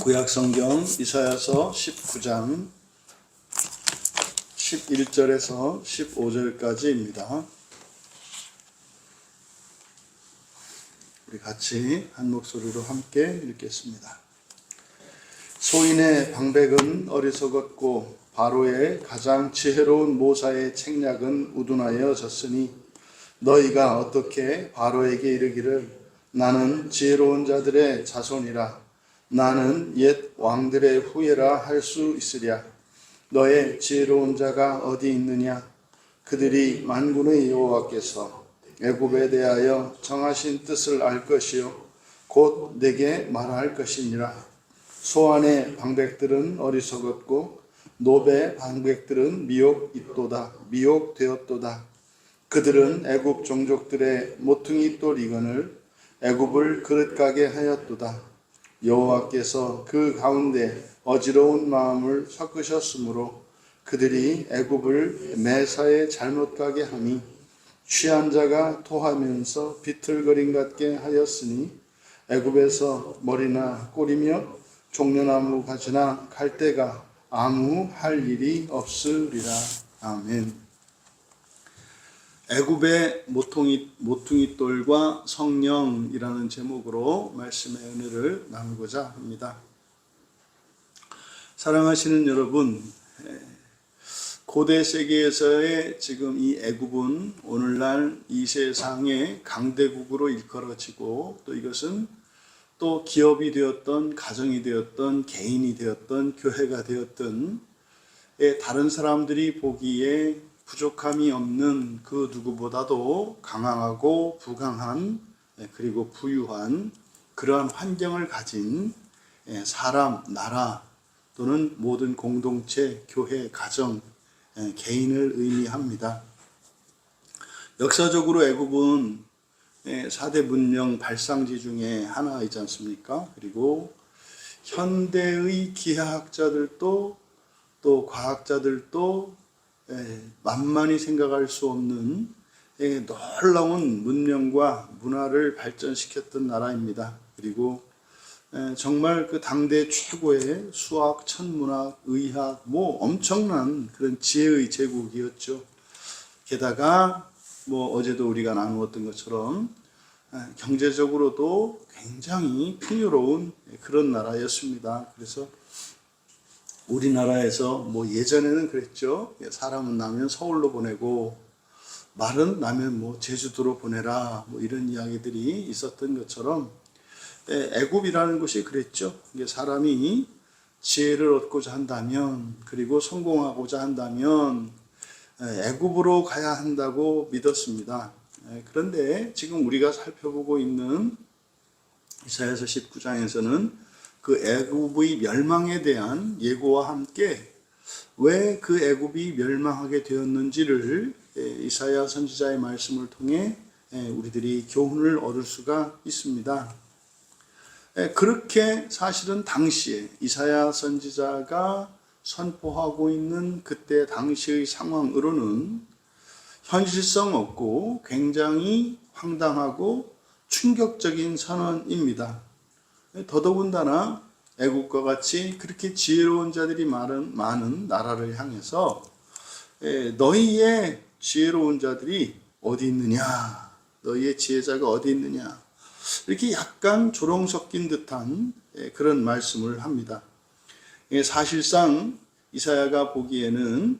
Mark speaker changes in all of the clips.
Speaker 1: 구약성경 이사야서 19장 11절에서 15절까지입니다. 우리 같이 한 목소리로 함께 읽겠습니다. 소인의 방백은 어리석었고 바로의 가장 지혜로운 모사의 책략은 우둔하여졌으니 너희가 어떻게 바로에게 이르기를 나는 지혜로운 자들의 자손이라 나는 옛 왕들의 후예라 할 수 있으랴. 너의 지혜로운 자가 어디 있느냐? 그들이 만군의 여호와께서 애굽에 대하여 정하신 뜻을 알 것이요 곧 내게 말할 것이니라. 소안의 방백들은 어리석었고 노베 방백들은 미혹되었도다. 그들은 애굽 종족들의 모퉁이 돌 이건을 애굽을 그릇가게 하였도다. 여호와께서 그 가운데 어지러운 마음을 섞으셨으므로 그들이 애굽을 매사에 잘못 가게 하니 취한 자가 토하면서 비틀거림 같게 하였으니 애굽에서 머리나 꼬리며 종려나무 가지나 갈대가 아무 할 일이 없으리라. 아멘. 애굽의 모퉁이 돌과 성령이라는 제목으로 말씀의 은혜를 나누고자 합니다. 사랑하시는 여러분, 고대 세계에서의 지금 이 애굽은 오늘날 이 세상의 강대국으로 일컬어지고 또 이것은 또 기업이 되었던 가정이 되었던 개인이 되었던 교회가 되었던 다른 사람들이 보기에 부족함이 없는 그 누구보다도 강하고 부강한 그리고 부유한 그러한 환경을 가진 사람, 나라 또는 모든 공동체, 교회, 가정, 개인을 의미합니다. 역사적으로 애굽은 4대 문명 발상지 중에 하나이지 않습니까? 그리고 현대의 기하학자들도 또 과학자들도 만만히 생각할 수 없는 놀라운 문명과 문화를 발전시켰던 나라입니다. 그리고 정말 그 당대 최고의 수학, 천문학, 의학, 엄청난 그런 지혜의 제국이었죠. 게다가 어제도 우리가 나누었던 것처럼 경제적으로도 굉장히 풍요로운 그런 나라였습니다. 그래서 우리나라에서 예전에는 그랬죠. 사람은 나면 서울로 보내고 말은 나면 제주도로 보내라 이런 이야기들이 있었던 것처럼 애굽이라는 곳이 그랬죠. 사람이 지혜를 얻고자 한다면 그리고 성공하고자 한다면 애굽으로 가야 한다고 믿었습니다. 그런데 지금 우리가 살펴보고 있는 이사야서 19장에서는 그 애굽의 멸망에 대한 예고와 함께 왜 그 애굽이 멸망하게 되었는지를 이사야 선지자의 말씀을 통해 우리들이 교훈을 얻을 수가 있습니다. 그렇게 사실은 당시에 이사야 선지자가 선포하고 있는 그때 당시의 상황으로는 현실성 없고 굉장히 황당하고 충격적인 선언입니다. 더더군다나 애국과 같이 그렇게 지혜로운 자들이 많은 나라를 향해서 너희의 지혜로운 자들이 어디 있느냐, 너희의 지혜자가 어디 있느냐, 이렇게 약간 조롱 섞인 듯한 그런 말씀을 합니다. 사실상 이사야가 보기에는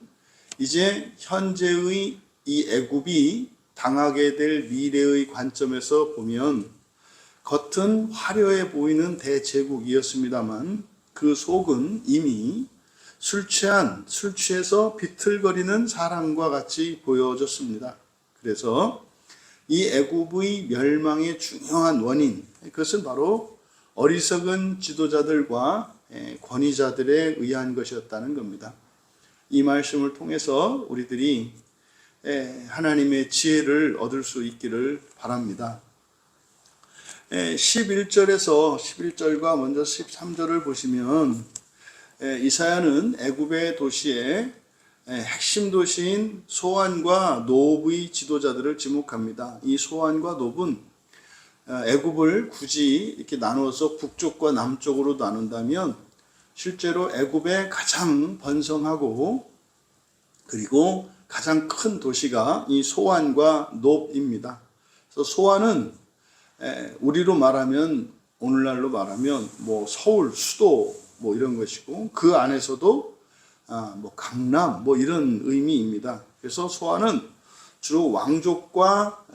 Speaker 1: 이제 현재의 이 애굽이 당하게 될 미래의 관점에서 보면 겉은 화려해 보이는 대제국이었습니다만 그 속은 이미 술 취해서 비틀거리는 사람과 같이 보여졌습니다. 그래서 이 애굽의 멸망의 중요한 원인, 그것은 바로 어리석은 지도자들과 권위자들에 의한 것이었다는 겁니다. 이 말씀을 통해서 우리들이 하나님의 지혜를 얻을 수 있기를 바랍니다. 11절과 먼저 13절을 보시면 이사야는 애굽의 도시에 핵심 도시인 소안과 노브의 지도자들을 지목합니다. 이 소안과 노브는 애굽을 굳이 이렇게 나누어서 북쪽과 남쪽으로 나눈다면 실제로 애굽의 가장 번성하고 그리고 가장 큰 도시가 이 소안과 놉입니다. 그래서 소안은 우리로 말하면 오늘날로 말하면 뭐 서울 수도 뭐 이런 것이고 그 안에서도 뭐 강남 뭐 이런 의미입니다. 그래서 소안은 주로 왕족과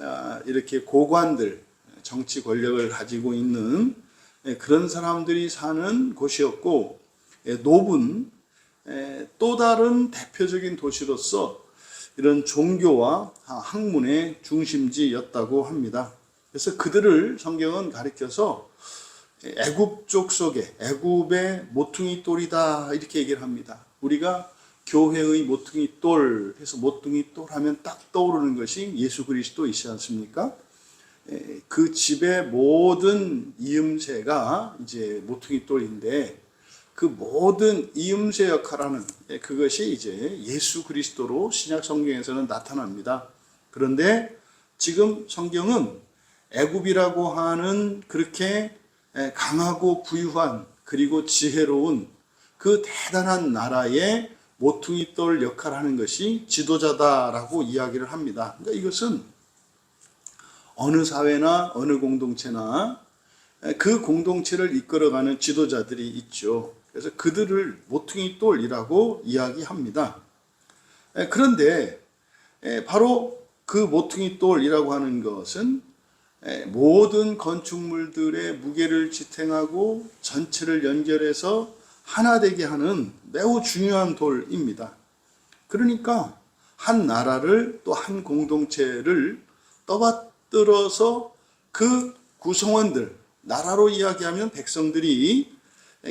Speaker 1: 이렇게 고관들 정치 권력을 가지고 있는 그런 사람들이 사는 곳이었고 놉은 또 다른 대표적인 도시로서 이런 종교와 학문의 중심지였다고 합니다. 그래서 그들을 성경은 가리켜서 애굽 족속의 애굽의 모퉁이 똘이다 이렇게 얘기를 합니다. 우리가 교회의 모퉁이 똘 해서 모퉁이 똘 하면 딱 떠오르는 것이 예수 그리스도이지 않습니까? 그 집의 모든 이음새가 이제 모퉁이 똘인데 그 모든 이음새 역할하는 그것이 이제 예수 그리스도로 신약 성경에서는 나타납니다. 그런데 지금 성경은 애굽이라고 하는 그렇게 강하고 부유한 그리고 지혜로운 그 대단한 나라의 모퉁이 똘 역할을 하는 것이 지도자다라고 이야기를 합니다. 그러니까 이것은 어느 사회나 어느 공동체나 그 공동체를 이끌어가는 지도자들이 있죠. 그래서 그들을 모퉁이 똘이라고 이야기합니다. 그런데 바로 그 모퉁이 똘이라고 하는 것은 모든 건축물들의 무게를 지탱하고 전체를 연결해서 하나 되게 하는 매우 중요한 돌입니다. 그러니까 한 나라를 또 한 공동체를 떠받들어서 그 구성원들, 나라로 이야기하면 백성들이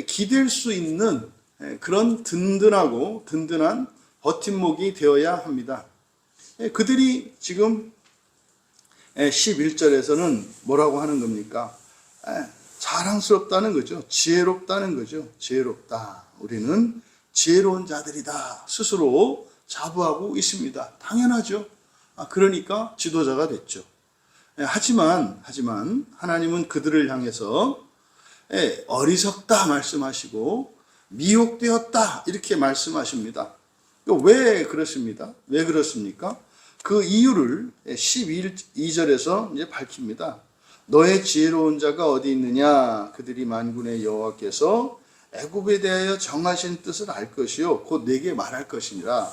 Speaker 1: 기댈 수 있는 그런 든든하고 든든한 버팀목이 되어야 합니다. 그들이 지금 11절에서는 뭐라고 하는 겁니까? 자랑스럽다는 거죠. 지혜롭다는 거죠. 지혜롭다. 우리는 지혜로운 자들이다. 스스로 자부하고 있습니다. 당연하죠. 그러니까 지도자가 됐죠. 하지만 하나님은 그들을 향해서 어리석다 말씀하시고 미혹되었다 이렇게 말씀하십니다. 왜 그렇습니다? 왜 그렇습니까? 그 이유를 12절에서 이제 밝힙니다. 너의 지혜로운 자가 어디 있느냐? 그들이 만군의 여호와께서 애굽에 대하여 정하신 뜻을 알 것이요 곧 내게 말할 것이니라.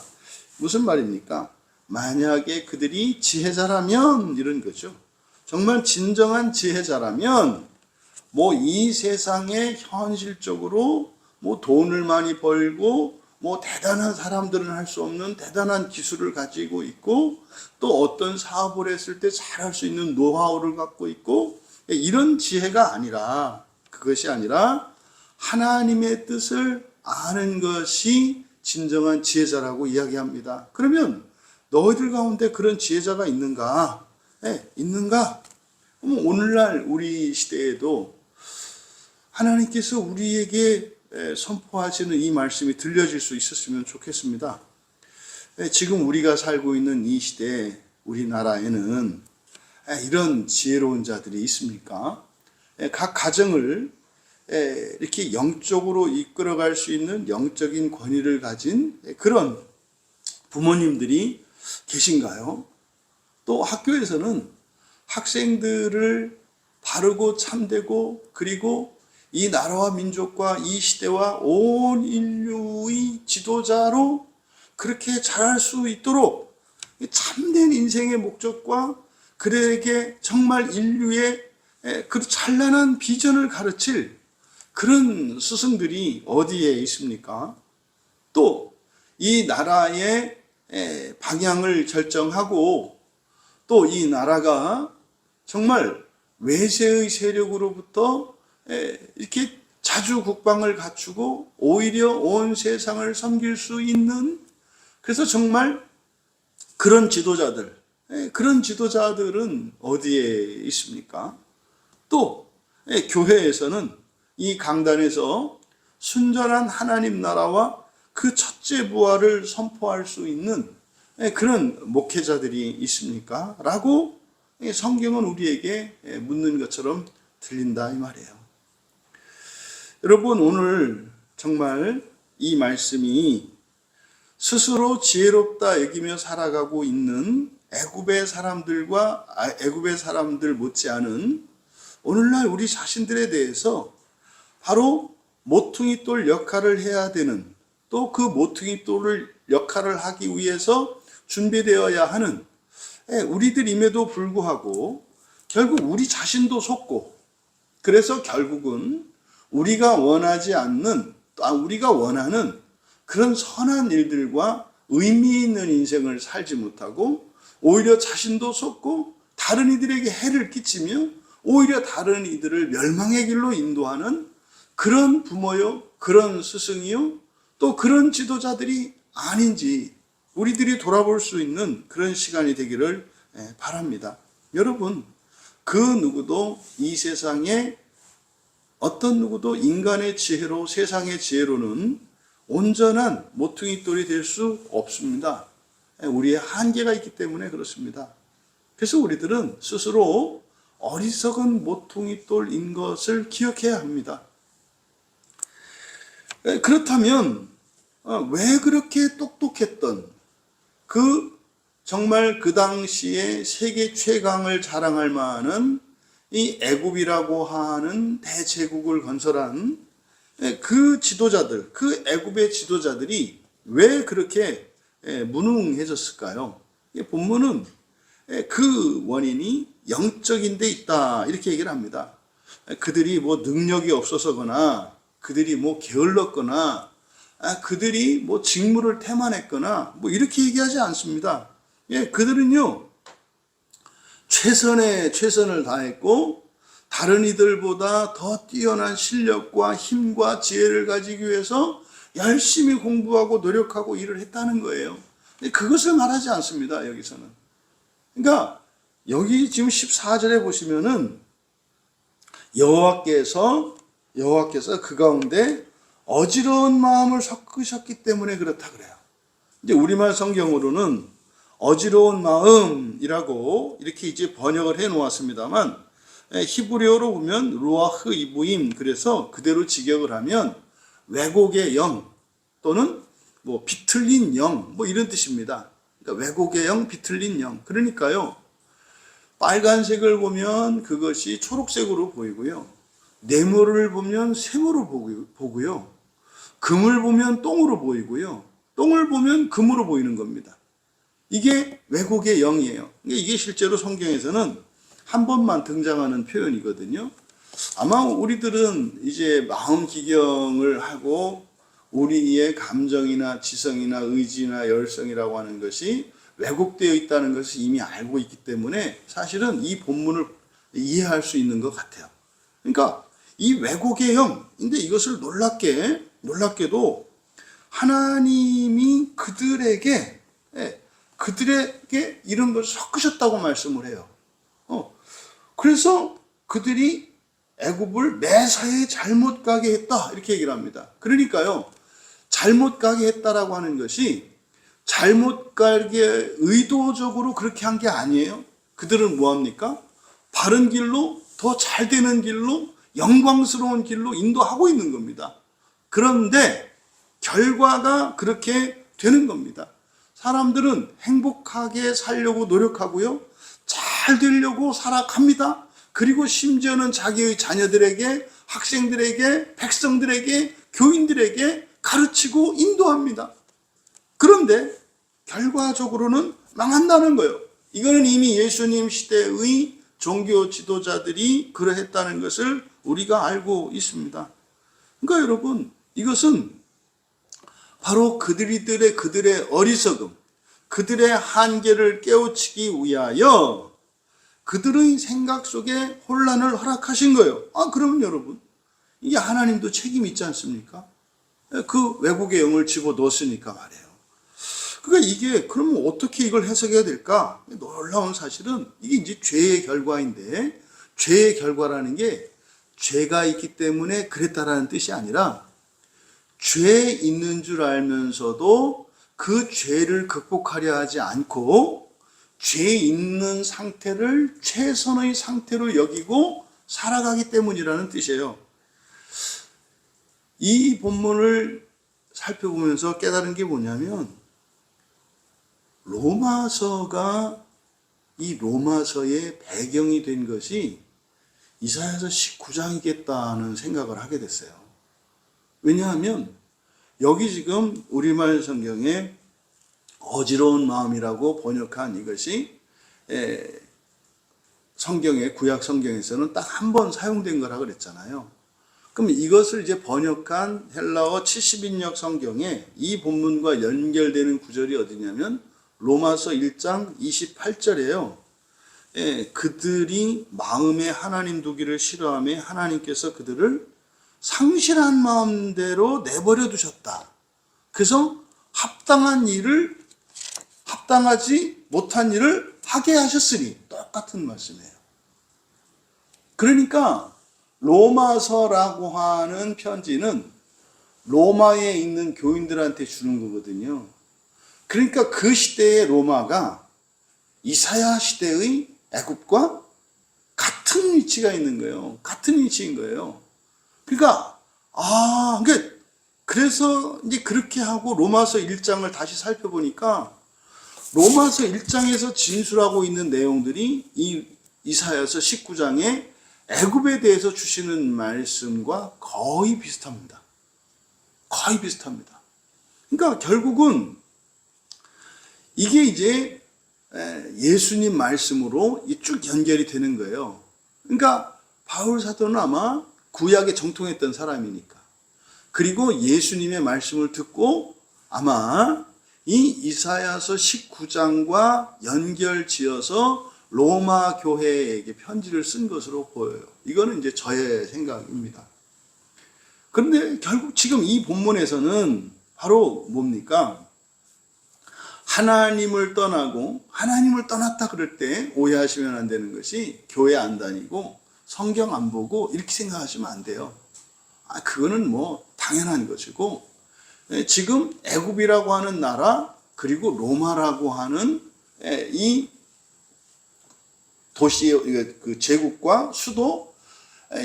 Speaker 1: 무슨 말입니까? 만약에 그들이 지혜자라면 이런 거죠. 정말 진정한 지혜자라면 뭐 이 세상에 현실적으로 뭐 돈을 많이 벌고 뭐 대단한 사람들은 할 수 없는 대단한 기술을 가지고 있고 또 어떤 사업을 했을 때 잘할 수 있는 노하우를 갖고 있고 이런 지혜가 아니라 그것이 아니라 하나님의 뜻을 아는 것이 진정한 지혜자라고 이야기합니다. 그러면 너희들 가운데 그런 지혜자가 있는가? 있는가? 그럼 오늘날 우리 시대에도 하나님께서 우리에게 선포하시는 이 말씀이 들려질 수 있었으면 좋겠습니다. 지금 우리가 살고 있는 이 시대에 우리나라에는 이런 지혜로운 자들이 있습니까? 각 가정을 이렇게 영적으로 이끌어갈 수 있는 영적인 권위를 가진 그런 부모님들이 계신가요? 또 학교에서는 학생들을 바르고 참되고 그리고 이 나라와 민족과 이 시대와 온 인류의 지도자로 그렇게 자랄 수 있도록 참된 인생의 목적과 그들에게 정말 인류의 그 찬란한 비전을 가르칠 그런 스승들이 어디에 있습니까? 또 이 나라의 방향을 결정하고 또 이 나라가 정말 외세의 세력으로부터 이렇게 자주 국방을 갖추고 오히려 온 세상을 섬길 수 있는 그래서 정말 그런 지도자들은 어디에 있습니까? 또 교회에서는 이 강단에서 순전한 하나님 나라와 그 첫째 부활을 선포할 수 있는 그런 목회자들이 있습니까? 라고 성경은 우리에게 묻는 것처럼 들린다 이 말이에요. 여러분, 오늘 정말 이 말씀이 스스로 지혜롭다 여기며 살아가고 있는 애굽의 사람들 못지않은 오늘날 우리 자신들에 대해서 바로 모퉁이돌 역할을 해야 되는, 또 그 모퉁이돌 역할을 하기 위해서 준비되어야 하는 우리들임에도 불구하고 결국 우리 자신도 속고, 그래서 결국은 우리가 원하는 그런 선한 일들과 의미 있는 인생을 살지 못하고 오히려 자신도 속고 다른 이들에게 해를 끼치며 오히려 다른 이들을 멸망의 길로 인도하는 그런 부모요, 그런 스승이요, 또 그런 지도자들이 아닌지 우리들이 돌아볼 수 있는 그런 시간이 되기를 바랍니다. 여러분, 그 누구도 이 세상에 어떤 누구도 인간의 지혜로, 세상의 지혜로는 온전한 모퉁이돌이 될 수 없습니다. 우리의 한계가 있기 때문에 그렇습니다. 그래서 우리들은 스스로 어리석은 모퉁이돌인 것을 기억해야 합니다. 그렇다면 왜 그렇게 똑똑했던 정말 그 당시에 세계 최강을 자랑할 만한 이 애굽이라고 하는 대제국을 건설한 그 지도자들, 그 애굽의 지도자들이 왜 그렇게 무능해졌을까요? 본문은 그 원인이 영적인 데 있다 이렇게 얘기를 합니다. 그들이 뭐 능력이 없어서거나, 그들이 뭐 게을렀거나, 그들이 뭐 직무를 태만했거나 뭐 이렇게 얘기하지 않습니다. 그들은요 최선을 다했고 다른 이들보다 더 뛰어난 실력과 힘과 지혜를 가지기 위해서 열심히 공부하고 노력하고 일을 했다는 거예요. 근데 그것을 말하지 않습니다, 여기서는. 그러니까 여기 지금 14절에 보시면은 여호와께서 그 가운데 어지러운 마음을 섞으셨기 때문에 그렇다 그래요. 이제 우리말 성경으로는 어지러운 마음이라고 이렇게 이제 번역을 해 놓았습니다만, 히브리어로 보면 루아흐 이브임, 그래서 그대로 직역을 하면 왜곡의 영 또는 뭐 비틀린 영, 뭐 이런 뜻입니다. 그러니까 왜곡의 영, 비틀린 영. 그러니까요, 빨간색을 보면 그것이 초록색으로 보이고요, 네모를 보면 세모로 보고요, 금을 보면 똥으로 보이고요, 똥을 보면 금으로 보이는 겁니다. 이게 왜곡의 영이에요. 이게 실제로 성경에서는 한 번만 등장하는 표현이거든요. 아마 우리들은 이제 마음 기경을 하고 우리의 감정이나 지성이나 의지나 열성이라고 하는 것이 왜곡되어 있다는 것을 이미 알고 있기 때문에 사실은 이 본문을 이해할 수 있는 것 같아요. 그러니까 이 왜곡의 영, 근데 이것을 놀랍게도 하나님이 그들에게 이런 걸 섞으셨다고 말씀을 해요. 그래서 그들이 애굽을 매사에 잘못 가게 했다 이렇게 얘기를 합니다. 그러니까요, 잘못 가게 했다라고 하는 것이 잘못 가게 의도적으로 그렇게 한 게 아니에요. 그들은 뭐합니까? 바른 길로, 더 잘 되는 길로, 영광스러운 길로 인도하고 있는 겁니다. 그런데 결과가 그렇게 되는 겁니다. 사람들은 행복하게 살려고 노력하고요, 잘 되려고 살아갑니다. 그리고 심지어는 자기의 자녀들에게, 학생들에게, 백성들에게, 교인들에게 가르치고 인도합니다. 그런데 결과적으로는 망한다는 거예요. 이거는 이미 예수님 시대의 종교 지도자들이 그러했다는 것을 우리가 알고 있습니다. 그러니까 여러분, 이것은 바로 그들의 어리석음, 그들의 한계를 깨우치기 위하여 그들의 생각 속에 혼란을 허락하신 거예요. 그러면 여러분, 이게 하나님도 책임이 있지 않습니까? 그 왜곡의 영을 집어넣었으니까 말이에요. 그러니까 이게 그러면 어떻게 이걸 해석해야 될까? 놀라운 사실은 이게 이제 죄의 결과인데, 죄의 결과라는 게 죄가 있기 때문에 그랬다라는 뜻이 아니라 죄 있는 줄 알면서도 그 죄를 극복하려 하지 않고 죄 있는 상태를 최선의 상태로 여기고 살아가기 때문이라는 뜻이에요. 이 본문을 살펴보면서 깨달은 게 뭐냐면 로마서가 이 로마서의 배경이 된 것이 이사야서 19장이겠다는 생각을 하게 됐어요. 왜냐하면 여기 지금 우리말 성경에 어지러운 마음이라고 번역한 이것이 성경의 구약 성경에서는 딱 한 번 사용된 거라 그랬잖아요. 그럼 이것을 이제 번역한 헬라어 70인역 성경에 이 본문과 연결되는 구절이 어디냐면 로마서 1장 28절이에요. 그들이 마음에 하나님 두기를 싫어하며 하나님께서 그들을 상실한 마음대로 내버려 두셨다. 그래서 합당하지 못한 일을 하게 하셨으니 똑같은 말씀이에요. 그러니까 로마서라고 하는 편지는 로마에 있는 교인들한테 주는 거거든요. 그러니까 그 시대의 로마가 이사야 시대의 애굽과 같은 위치가 있는 거예요. 같은 위치인 거예요. 그러니까 그래서 이제 그렇게 하고 로마서 1장을 다시 살펴보니까 로마서 1장에서 진술하고 있는 내용들이 이 이사야서 19장에 애굽에 대해서 주시는 말씀과 거의 비슷합니다. 거의 비슷합니다. 그러니까 결국은 이게 이제 예수님 말씀으로 쭉 연결이 되는 거예요. 그러니까 바울 사도는 아마 구약에 정통했던 사람이니까. 그리고 예수님의 말씀을 듣고 아마 이 이사야서 19장과 연결지어서 로마 교회에게 편지를 쓴 것으로 보여요. 이거는 이제 저의 생각입니다. 그런데 결국 지금 이 본문에서는 바로 뭡니까? 하나님을 떠나고 하나님을 떠났다 그럴 때 오해하시면 안 되는 것이 교회 안 다니고 성경 안 보고 이렇게 생각하시면 안 돼요. 그거는 뭐 당연한 것이고 지금 애굽이라고 하는 나라 그리고 로마라고 하는 이 도시의 그 제국과 수도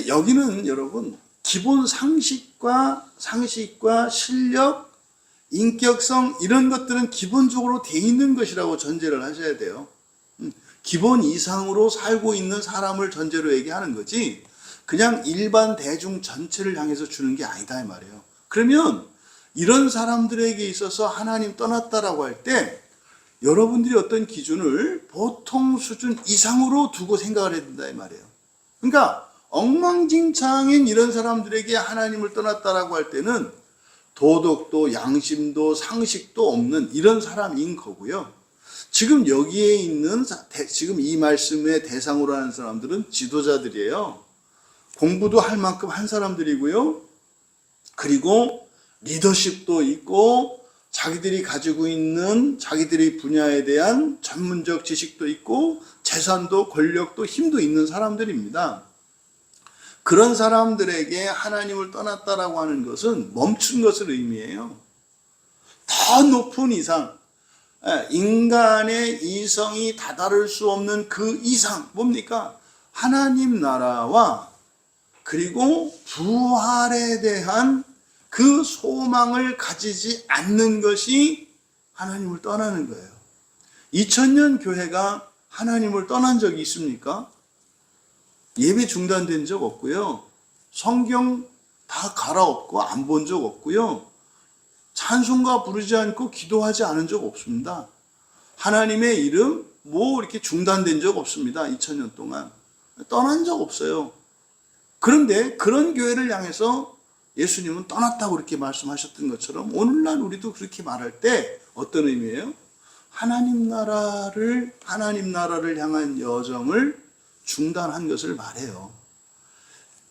Speaker 1: 여기는 여러분 기본 상식과 실력, 인격성 이런 것들은 기본적으로 돼 있는 것이라고 전제를 하셔야 돼요. 기본 이상으로 살고 있는 사람을 전제로 얘기하는 거지 그냥 일반 대중 전체를 향해서 주는 게 아니다 이 말이에요. 그러면 이런 사람들에게 있어서 하나님 떠났다라고 할 때 여러분들이 어떤 기준을 보통 수준 이상으로 두고 생각을 해야 된다 이 말이에요. 그러니까 엉망진창인 이런 사람들에게 하나님을 떠났다라고 할 때는 도덕도 양심도 상식도 없는 이런 사람인 거고요. 지금 여기에 있는 지금 이 말씀의 대상으로 하는 사람들은 지도자들이에요. 공부도 할 만큼 한 사람들이고요. 그리고 리더십도 있고 자기들이 가지고 있는 자기들의 분야에 대한 전문적 지식도 있고 재산도 권력도 힘도 있는 사람들입니다. 그런 사람들에게 하나님을 떠났다라고 하는 것은 멈춘 것을 의미해요. 더 높은 이상, 인간의 이성이 다다를 수 없는 그 이상, 뭡니까? 하나님 나라와 그리고 부활에 대한 그 소망을 가지지 않는 것이 하나님을 떠나는 거예요. 2000년 교회가 하나님을 떠난 적이 있습니까? 예배 중단된 적 없고요. 성경 다 갈아엎고 안 본 적 없고요. 찬송가 부르지 않고 기도하지 않은 적 없습니다. 하나님의 이름 이렇게 중단된 적 없습니다. 2000년 동안. 떠난 적 없어요. 그런데 그런 교회를 향해서 예수님은 떠났다고 그렇게 말씀하셨던 것처럼 오늘날 우리도 그렇게 말할 때 어떤 의미예요? 하나님 나라를 향한 여정을 중단한 것을 말해요.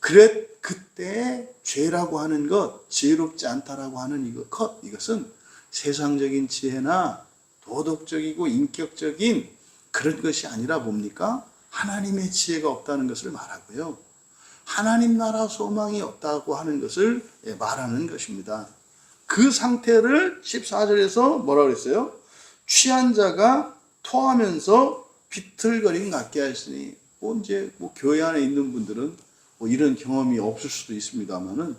Speaker 1: 그때 죄라고 하는 것, 지혜롭지 않다라고 하는 이것은 세상적인 지혜나 도덕적이고 인격적인 그런 것이 아니라 뭡니까? 하나님의 지혜가 없다는 것을 말하고요. 하나님 나라 소망이 없다고 하는 것을 말하는 것입니다. 그 상태를 14절에서 뭐라고 그랬어요? 취한 자가 토하면서 비틀거림 같게 하시니, 이제 교회 안에 있는 분들은 이런 경험이 없을 수도 있습니다만은,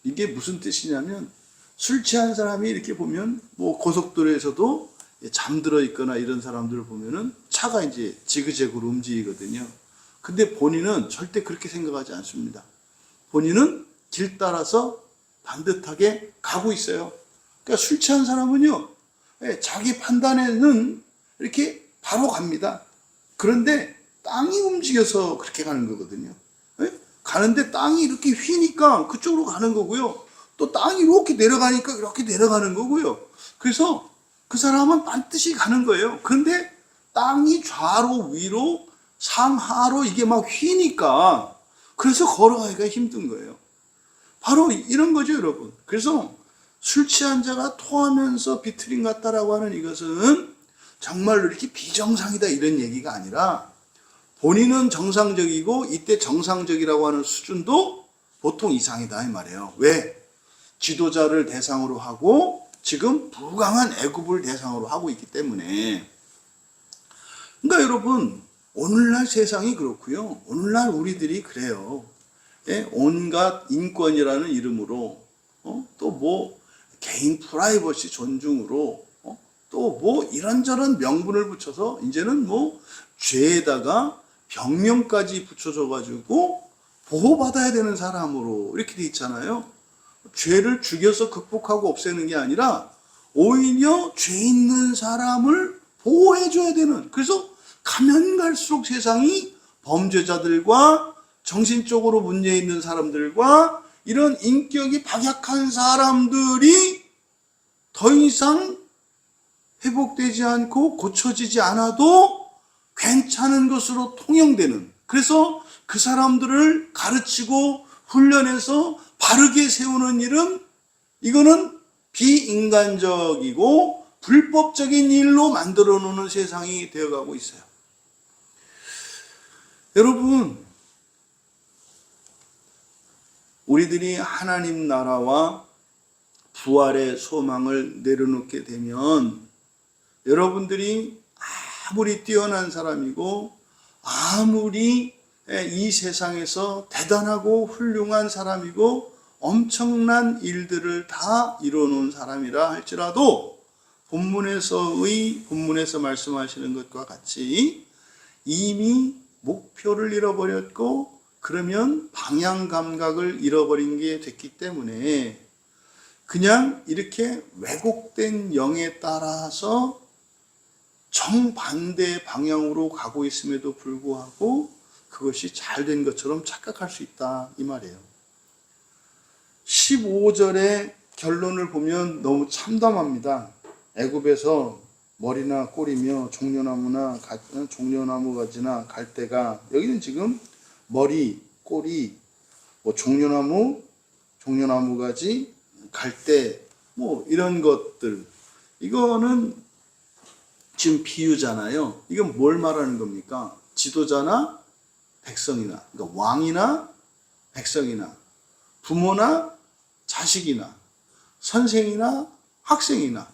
Speaker 1: 이게 무슨 뜻이냐면, 술 취한 사람이 이렇게 보면 고속도로에서도 잠들어 있거나 이런 사람들을 보면은 차가 이제 지그재그로 움직이거든요. 근데 본인은 절대 그렇게 생각하지 않습니다. 본인은 길 따라서 반듯하게 가고 있어요. 그러니까 술 취한 사람은요, 자기 판단에는 이렇게 바로 갑니다. 그런데 땅이 움직여서 그렇게 가는 거거든요. 가는데 땅이 이렇게 휘니까 그쪽으로 가는 거고요. 또 땅이 이렇게 내려가니까 이렇게 내려가는 거고요. 그래서 그 사람은 반드시 가는 거예요. 그런데 땅이 좌로 위로 상하로 이게 막 휘니까 그래서 걸어가기가 힘든 거예요. 바로 이런 거죠, 여러분. 그래서 술 취한 자가 토하면서 비틀림 같다라고 하는 이것은 정말로 이렇게 비정상이다 이런 얘기가 아니라, 본인은 정상적이고 이때 정상적이라고 하는 수준도 보통 이상이다 이 말이에요. 왜? 지도자를 대상으로 하고 지금 부강한 애굽을 대상으로 하고 있기 때문에. 그러니까 여러분, 오늘날 세상이 그렇고요. 오늘날 우리들이 그래요. 온갖 인권이라는 이름으로 또 개인 프라이버시 존중으로 또 이런저런 명분을 붙여서 이제는 죄에다가 병명까지 붙여줘 가지고 보호받아야 되는 사람으로 이렇게 돼 있잖아요. 죄를 죽여서 극복하고 없애는 게 아니라 오히려 죄 있는 사람을 보호해 줘야 되는, 그래서 가면 갈수록 세상이 범죄자들과 정신적으로 문제 있는 사람들과 이런 인격이 박약한 사람들이 더 이상 회복되지 않고 고쳐지지 않아도 괜찮은 것으로 통용되는, 그래서 그 사람들을 가르치고 훈련해서 바르게 세우는 일은, 이거는 비인간적이고 불법적인 일로 만들어 놓는 세상이 되어가고 있어요. 여러분, 우리들이 하나님 나라와 부활의 소망을 내려놓게 되면, 여러분들이 아무리 뛰어난 사람이고 아무리 이 세상에서 대단하고 훌륭한 사람이고 엄청난 일들을 다 이뤄놓은 사람이라 할지라도 본문에서 말씀하시는 것과 같이 이미 목표를 잃어버렸고, 그러면 방향 감각을 잃어버린 게 됐기 때문에 그냥 이렇게 왜곡된 영에 따라서 정반대 방향으로 가고 있음에도 불구하고 그것이 잘된 것처럼 착각할 수 있다 이 말이에요. 15절의 결론을 보면 너무 참담합니다. 애굽에서 머리나 꼬리며 종려나무 가지나 갈대가, 여기는 지금 머리, 꼬리, 종려나무 가지, 갈대, 이런 것들, 이거는 지금 비유잖아요. 이건 뭘 말하는 겁니까? 지도자나 백성이나, 그러니까 왕이나 백성이나, 부모나 자식이나, 선생이나 학생이나,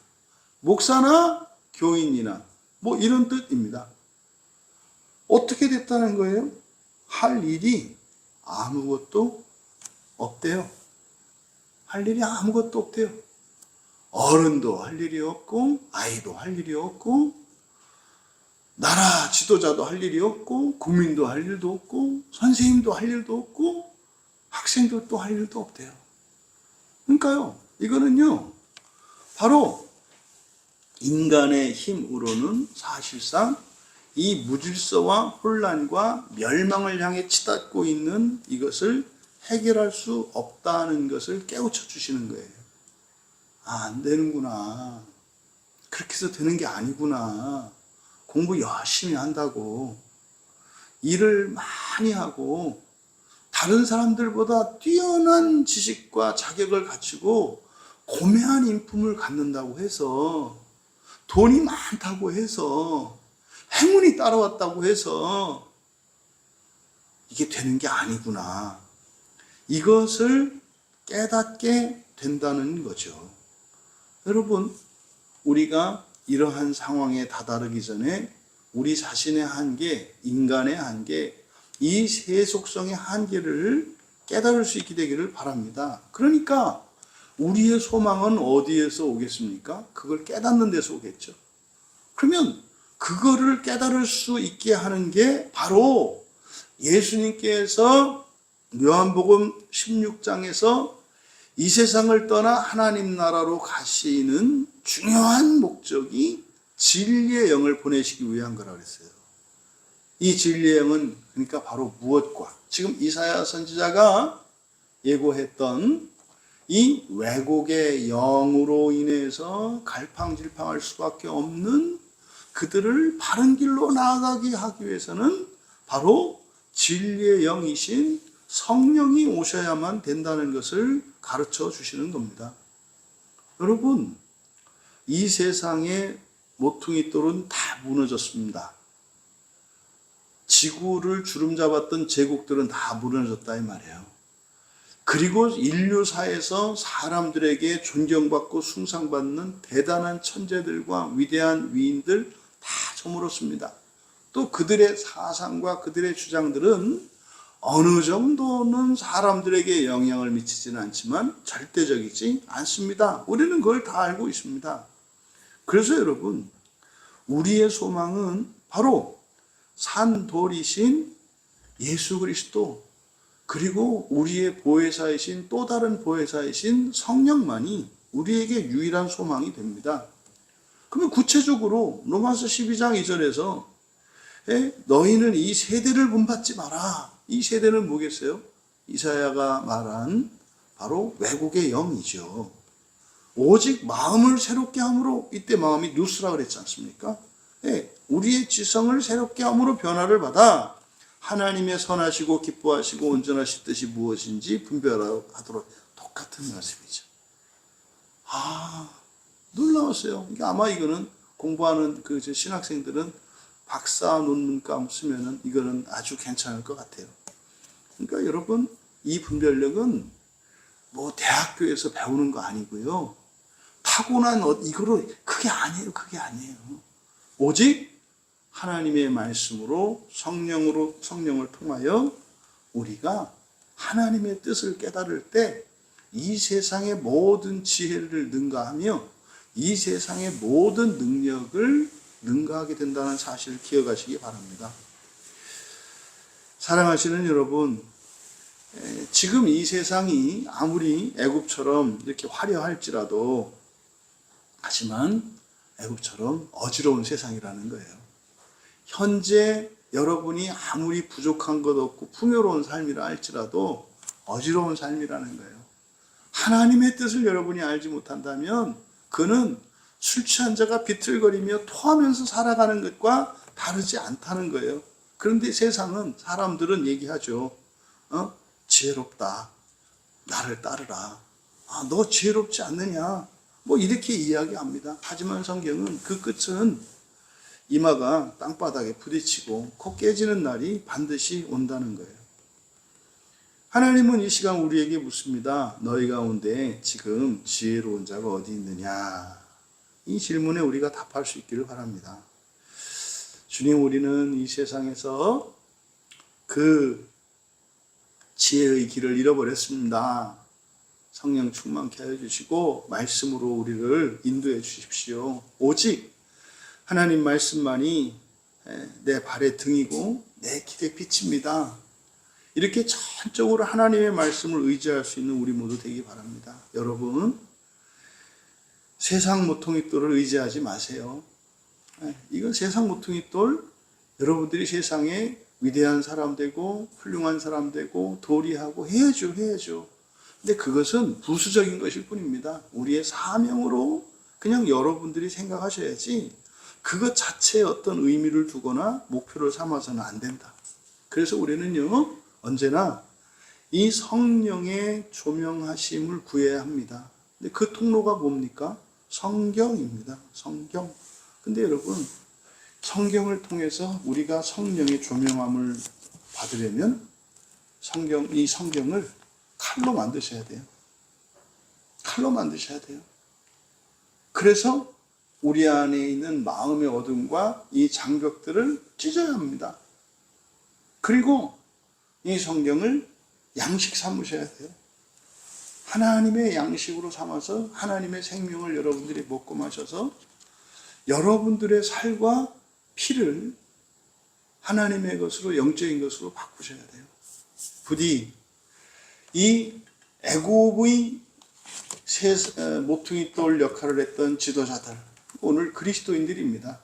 Speaker 1: 목사나 교인이나, 이런 뜻입니다. 어떻게 됐다는 거예요? 할 일이 아무것도 없대요. 할 일이 아무것도 없대요. 어른도 할 일이 없고, 아이도 할 일이 없고, 나라 지도자도 할 일이 없고, 국민도 할 일도 없고, 선생님도 할 일도 없고, 학생도 또 할 일도 없대요. 그러니까요, 이거는요, 바로 인간의 힘으로는 사실상 이 무질서와 혼란과 멸망을 향해 치닫고 있는 이것을 해결할 수 없다는 것을 깨우쳐 주시는 거예요. 안 되는구나. 그렇게 해서 되는 게 아니구나. 공부 열심히 한다고, 일을 많이 하고, 다른 사람들보다 뛰어난 지식과 자격을 갖추고 고매한 인품을 갖는다고 해서, 돈이 많다고 해서, 행운이 따라왔다고 해서 이게 되는 게 아니구나. 이것을 깨닫게 된다는 거죠. 여러분, 우리가 이러한 상황에 다다르기 전에 우리 자신의 한계, 인간의 한계, 이 세속성의 한계를 깨달을 수 있게 되기를 바랍니다. 그러니까 우리의 소망은 어디에서 오겠습니까? 그걸 깨닫는 데서 오겠죠. 그러면 그거를 깨달을 수 있게 하는 게 바로 예수님께서 요한복음 16장에서 이 세상을 떠나 하나님 나라로 가시는 중요한 목적이 진리의 영을 보내시기 위한 거라고 했어요. 이 진리의 영은 그러니까 바로 무엇과 지금 이사야 선지자가 예고했던 이 왜곡의 영으로 인해서 갈팡질팡할 수밖에 없는 그들을 바른 길로 나아가게 하기 위해서는 바로 진리의 영이신 성령이 오셔야만 된다는 것을 가르쳐 주시는 겁니다. 여러분, 이 세상의 모퉁이 돌은 다 무너졌습니다. 지구를 주름잡았던 제국들은 다 무너졌다 이 말이에요. 그리고 인류사에서 사람들에게 존경받고 숭상받는 대단한 천재들과 위대한 위인들 다 저물었습니다. 또 그들의 사상과 그들의 주장들은 어느 정도는 사람들에게 영향을 미치지는 않지만 절대적이지 않습니다. 우리는 그걸 다 알고 있습니다. 그래서 여러분, 우리의 소망은 바로 산돌이신 예수 그리스도, 그리고 우리의 보혜사이신 또 다른 보혜사이신 성령만이 우리에게 유일한 소망이 됩니다. 그러면 구체적으로 로마서 12장 2절에서 너희는 이 세대를 본받지 마라. 이 세대는 뭐겠어요? 이사야가 말한 바로 왜곡의 영이죠. 오직 마음을 새롭게 함으로, 이때 마음이 누스라 그랬지 않습니까? 우리의 지성을 새롭게 함으로 변화를 받아 하나님의 선하시고 기뻐하시고 온전하신 뜻이 무엇인지 분별하도록, 똑같은 말씀이죠. 놀라웠어요. 아마 이거는 공부하는 그 신학생들은 박사 논문감 쓰면은 이거는 아주 괜찮을 것 같아요. 그러니까 여러분, 이 분별력은 뭐 대학교에서 배우는 거 아니고요. 타고난 이거로 그게 아니에요. 그게 아니에요. 오직 하나님의 말씀으로 성령을 통하여 우리가 하나님의 뜻을 깨달을 때 이 세상의 모든 지혜를 능가하며 이 세상의 모든 능력을 능가하게 된다는 사실을 기억하시기 바랍니다. 사랑하시는 여러분, 지금 이 세상이 아무리 애굽처럼 이렇게 화려할지라도 하지만 애굽처럼 어지러운 세상이라는 거예요. 현재 여러분이 아무리 부족한 것 없고 풍요로운 삶이라 할지라도 어지러운 삶이라는 거예요. 하나님의 뜻을 여러분이 알지 못한다면 그는 술 취한 자가 비틀거리며 토하면서 살아가는 것과 다르지 않다는 거예요. 그런데 세상은, 사람들은 얘기하죠. 지혜롭다. 나를 따르라. 너 지혜롭지 않느냐. 뭐 이렇게 이야기합니다. 하지만 성경은 그 끝은 이마가 땅바닥에 부딪히고 코 깨지는 날이 반드시 온다는 거예요. 하나님은 이 시간 우리에게 묻습니다. 너희 가운데 지금 지혜로운 자가 어디 있느냐. 이 질문에 우리가 답할 수 있기를 바랍니다. 주님, 우리는 이 세상에서 그 지혜의 길을 잃어버렸습니다. 성령 충만케 하여 주시고 말씀으로 우리를 인도해 주십시오. 오직 하나님 말씀만이 내 발의 등이고 내 길의 빛입니다. 이렇게 전적으로 하나님의 말씀을 의지할 수 있는 우리 모두 되기 바랍니다. 여러분, 세상 모퉁이돌을 의지하지 마세요. 이건 세상 모퉁이돌, 여러분들이 세상에 위대한 사람 되고 훌륭한 사람 되고 도리하고 해야죠. 근데 그것은 부수적인 것일 뿐입니다. 우리의 사명으로 그냥 여러분들이 생각하셔야지 그것 자체에 어떤 의미를 두거나 목표를 삼아서는 안 된다. 그래서 우리는요, 언제나 이 성령의 조명하심을 구해야 합니다. 근데 그 통로가 뭡니까? 성경입니다. 성경. 근데 여러분, 성경을 통해서 우리가 성령의 조명함을 받으려면 이 성경을 칼로 만드셔야 돼요. 칼로 만드셔야 돼요. 그래서 우리 안에 있는 마음의 어둠과 이 장벽들을 찢어야 합니다. 그리고 이 성경을 양식 삼으셔야 돼요. 하나님의 양식으로 삼아서 하나님의 생명을 여러분들이 먹고 마셔서 여러분들의 살과 피를 하나님의 것으로, 영적인 것으로 바꾸셔야 돼요. 부디 이 애굽의 모퉁이 돌 역할을 했던 지도자들, 오늘 그리스도인들입니다.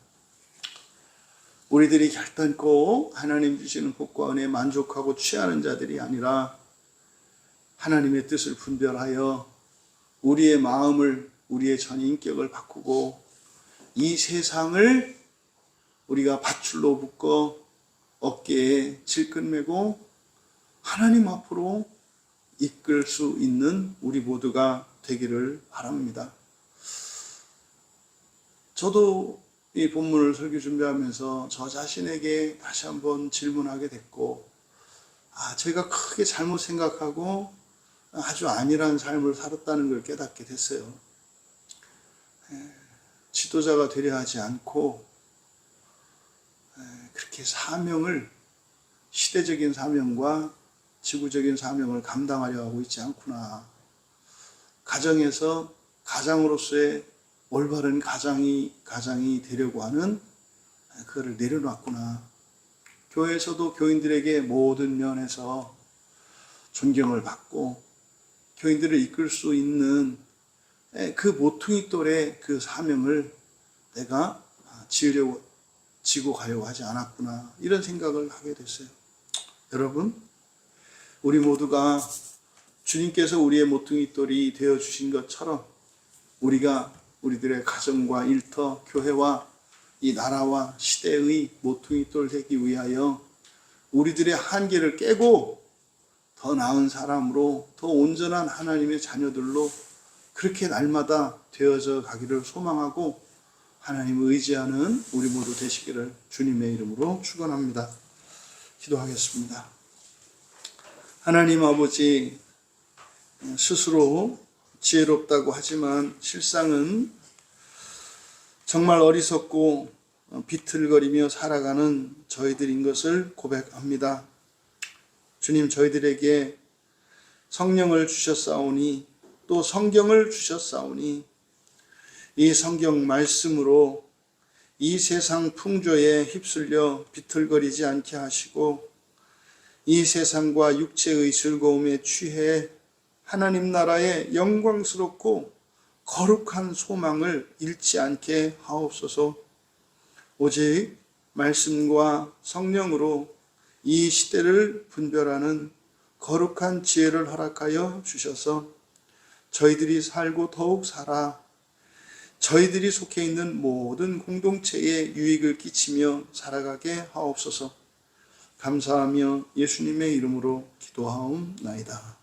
Speaker 1: 우리들이 결단코 하나님 주시는 복과 은혜에 만족하고 취하는 자들이 아니라 하나님의 뜻을 분별하여 우리의 마음을, 우리의 전 인격을 바꾸고 이 세상을 우리가 밧줄로 묶어 어깨에 질끈매고 하나님 앞으로 이끌 수 있는 우리 모두가 되기를 바랍니다. 저도 이 본문을 설교 준비하면서 저 자신에게 다시 한번 질문하게 됐고, 제가 크게 잘못 생각하고 아주 안일한 삶을 살았다는 걸 깨닫게 됐어요. 지도자가 되려 하지 않고 그렇게 사명을, 시대적인 사명과 지구적인 사명을 감당하려 하고 있지 않구나. 가정에서 가장으로서의 올바른 가장이 되려고 하는 그거를 내려놨구나. 교회에서도 교인들에게 모든 면에서 존경을 받고 교인들을 이끌 수 있는 그 모퉁이 돌의 그 사명을 내가 지고 가려고 하지 않았구나. 이런 생각을 하게 됐어요. 여러분, 우리 모두가 주님께서 우리의 모퉁이 돌이 되어주신 것처럼 우리가 우리들의 가정과 일터, 교회와 이 나라와 시대의 모퉁이 돌 되기 위하여 우리들의 한계를 깨고 더 나은 사람으로, 더 온전한 하나님의 자녀들로 그렇게 날마다 되어져 가기를 소망하고 하나님을 의지하는 우리 모두 되시기를 주님의 이름으로 축원합니다. 기도하겠습니다. 하나님 아버지, 스스로 지혜롭다고 하지만 실상은 정말 어리석고 비틀거리며 살아가는 저희들인 것을 고백합니다. 주님, 저희들에게 성령을 주셨사오니 또 성경을 주셨사오니 이 성경 말씀으로 이 세상 풍조에 휩쓸려 비틀거리지 않게 하시고 이 세상과 육체의 즐거움에 취해 하나님 나라의 영광스럽고 거룩한 소망을 잃지 않게 하옵소서. 오직 말씀과 성령으로 이 시대를 분별하는 거룩한 지혜를 허락하여 주셔서 저희들이 살고 더욱 살아 저희들이 속해 있는 모든 공동체에 유익을 끼치며 살아가게 하옵소서. 감사하며 예수님의 이름으로 기도하옵나이다.